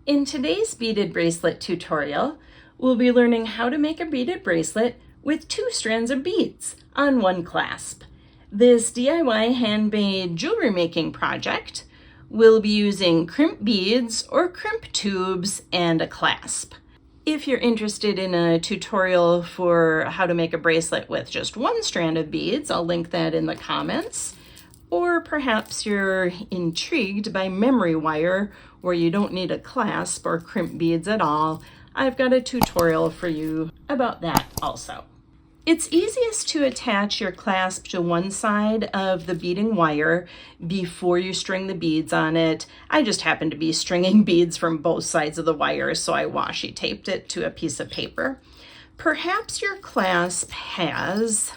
In today's beaded bracelet tutorial, we'll be learning how to make a beaded bracelet with 2 strands of beads on one clasp. This DIY handmade jewelry making project will be using crimp beads or crimp tubes and a clasp. If you're interested in a tutorial for how to make a bracelet with just 1 strand of beads, I'll link that in the comments. Or perhaps you're intrigued by memory wire where you don't need a clasp or crimp beads at all. I've got a tutorial for you about that also. It's easiest to attach your clasp to one side of the beading wire before you string the beads on it. I just happen to be stringing beads from both sides of the wire, so I washi taped it to a piece of paper. Perhaps your clasp has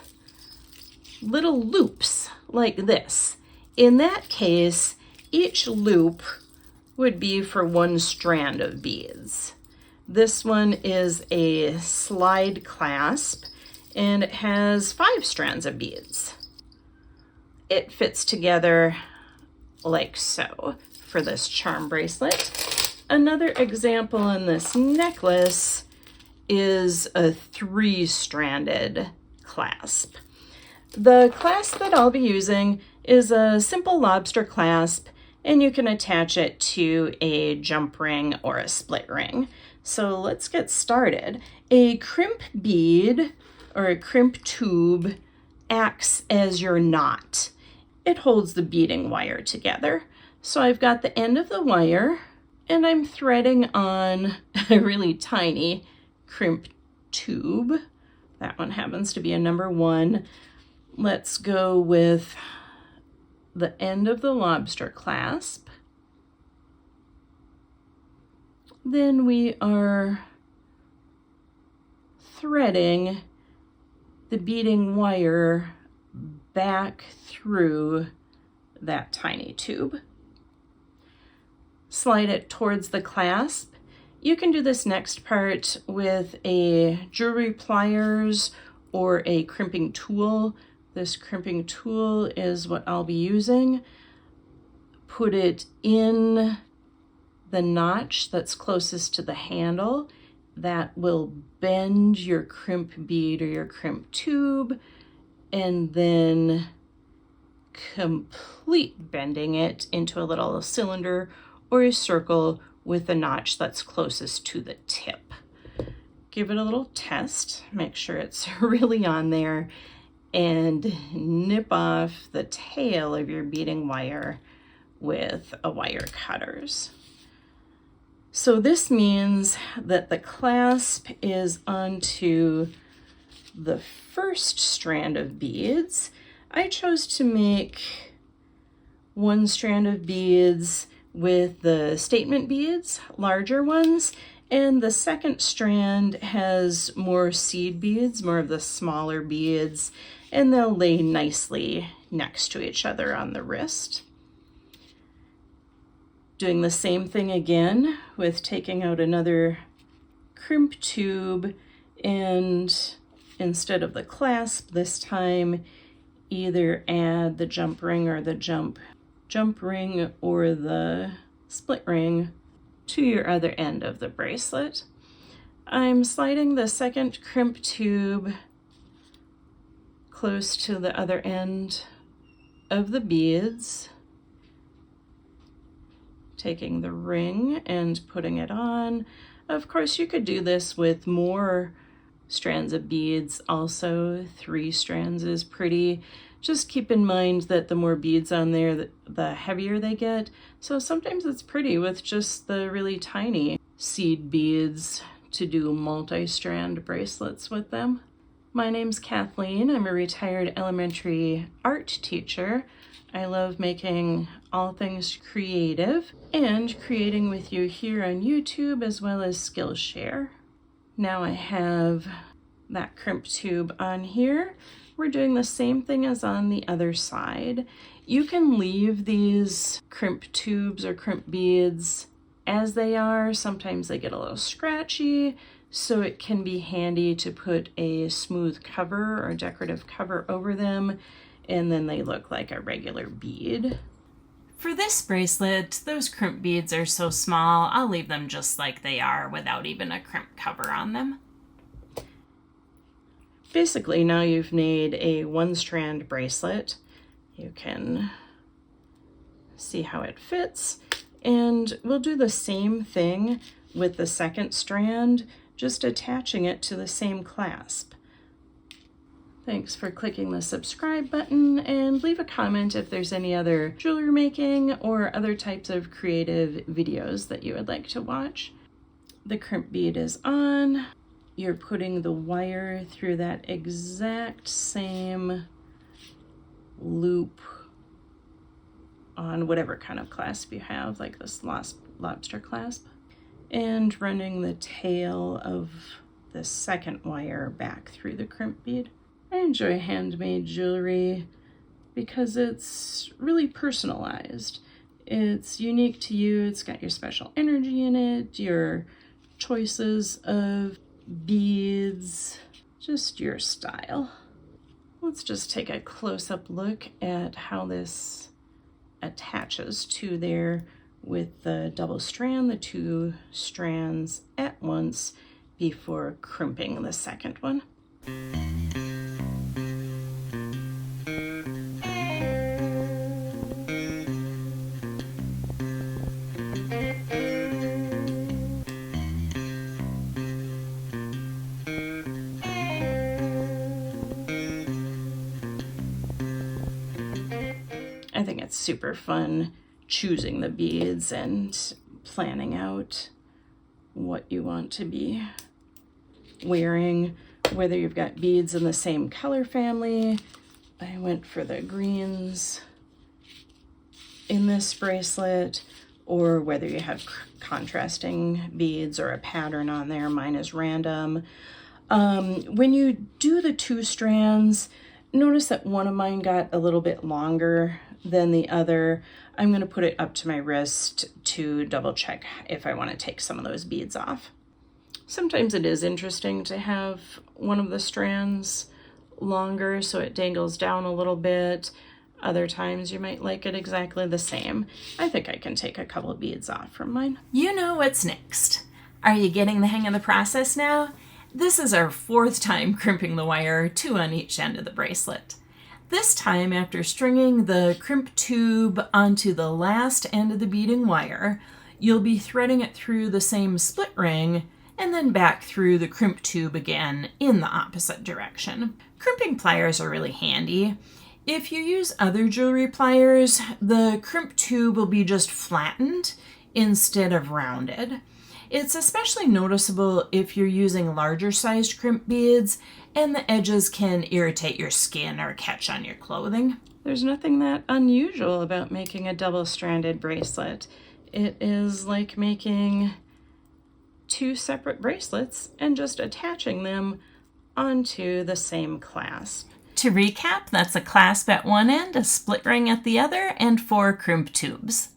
little loops like this. In that case, each loop would be for 1 strand of beads. This one is a slide clasp and it has 5 strands of beads. It fits together like so for this charm bracelet. Another example in this necklace is a 3-stranded clasp. The clasp that I'll be using is a simple lobster clasp, and you can attach it to a jump ring or a split ring. So let's get started. A crimp bead or a crimp tube acts as your knot. It holds the beading wire together. So I've got the end of the wire and I'm threading on a really tiny crimp tube. That one happens to be a number 1. Let's go with the end of the lobster clasp. Then we are threading the beading wire back through that tiny tube. Slide it towards the clasp. You can do this next part with a jewelry pliers or a crimping tool. This crimping tool is what I'll be using. Put it in the notch that's closest to the handle. That will bend your crimp bead or your crimp tube, and then complete bending it into a little cylinder or a circle with the notch that's closest to the tip. Give it a little test, make sure it's really on there, and nip off the tail of your beading wire with a wire cutters. So this means that the clasp is onto the first strand of beads. I chose to make 1 strand of beads with the statement beads, larger ones, and the second strand has more seed beads, more of the smaller beads, and they'll lay nicely next to each other on the wrist. Doing the same thing again with taking out another crimp tube, and instead of the clasp this time, either add the jump ring or the jump ring or the split ring to your other end of the bracelet. I'm sliding the second crimp tube close to the other end of the beads, taking the ring and putting it on. Of course, you could do this with more strands of beads also. 3 strands is pretty. Just keep in mind that the more beads on there, the heavier they get. So sometimes it's pretty with just the really tiny seed beads to do multi-strand bracelets with them. My name's Kathleen. I'm a retired elementary art teacher. I love making all things creative and creating with you here on YouTube as well as Skillshare. Now I have that crimp tube on here. We're doing the same thing as on the other side. You can leave these crimp tubes or crimp beads as they are. Sometimes they get a little scratchy, so it can be handy to put a smooth cover or decorative cover over them, and then they look like a regular bead. For this bracelet, those crimp beads are so small, I'll leave them just like they are without even a crimp cover on them. Basically, now you've made a one-strand bracelet. You can see how it fits, and we'll do the same thing with the second strand, just attaching it to the same clasp. Thanks for clicking the subscribe button, and leave a comment if there's any other jewelry making or other types of creative videos that you would like to watch. The crimp bead is on. You're putting the wire through that exact same loop on whatever kind of clasp you have, like this lobster clasp, and running the tail of the second wire back through the crimp bead. I enjoy handmade jewelry because it's really personalized. It's unique to you. It's got your special energy in it, your choices of beads, just your style. Let's just take a close-up look at how this attaches to there with the double strand, the two strands at once before crimping the second one. I think it's super fun choosing the beads and planning out what you want to be wearing, whether you've got beads in the same color family. I went for the greens in this bracelet, or whether you have contrasting beads or a pattern on there. Mine is random. When you do the two strands, notice that one of mine got a little bit longer than the other. I'm going to put it up to my wrist to double check if I want to take some of those beads off. Sometimes it is interesting to have one of the strands longer so it dangles down a little bit. Other times you might like it exactly the same. I think I can take a couple of beads off from mine. You know what's next. Are you getting the hang of the process now? This is our fourth time crimping the wire, 2 on each end of the bracelet. This time, after stringing the crimp tube onto the last end of the beading wire, you'll be threading it through the same split ring and then back through the crimp tube again in the opposite direction. Crimping pliers are really handy. If you use other jewelry pliers, the crimp tube will be just flattened instead of rounded. It's especially noticeable if you're using larger sized crimp beads and the edges can irritate your skin or catch on your clothing. There's nothing that unusual about making a double-stranded bracelet. It is like making 2 separate bracelets and just attaching them onto the same clasp. To recap, that's a clasp at one end, a split ring at the other, and 4 crimp tubes.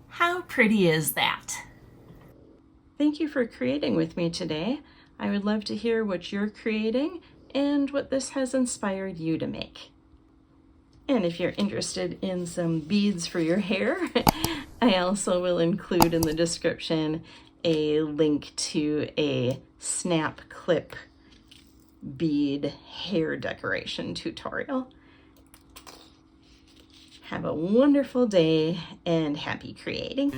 How pretty is that? Thank you for creating with me today. I would love to hear what you're creating and what this has inspired you to make. And if you're interested in some beads for your hair, I also will include in the description a link to a snap clip bead hair decoration tutorial. Have a wonderful day and happy creating.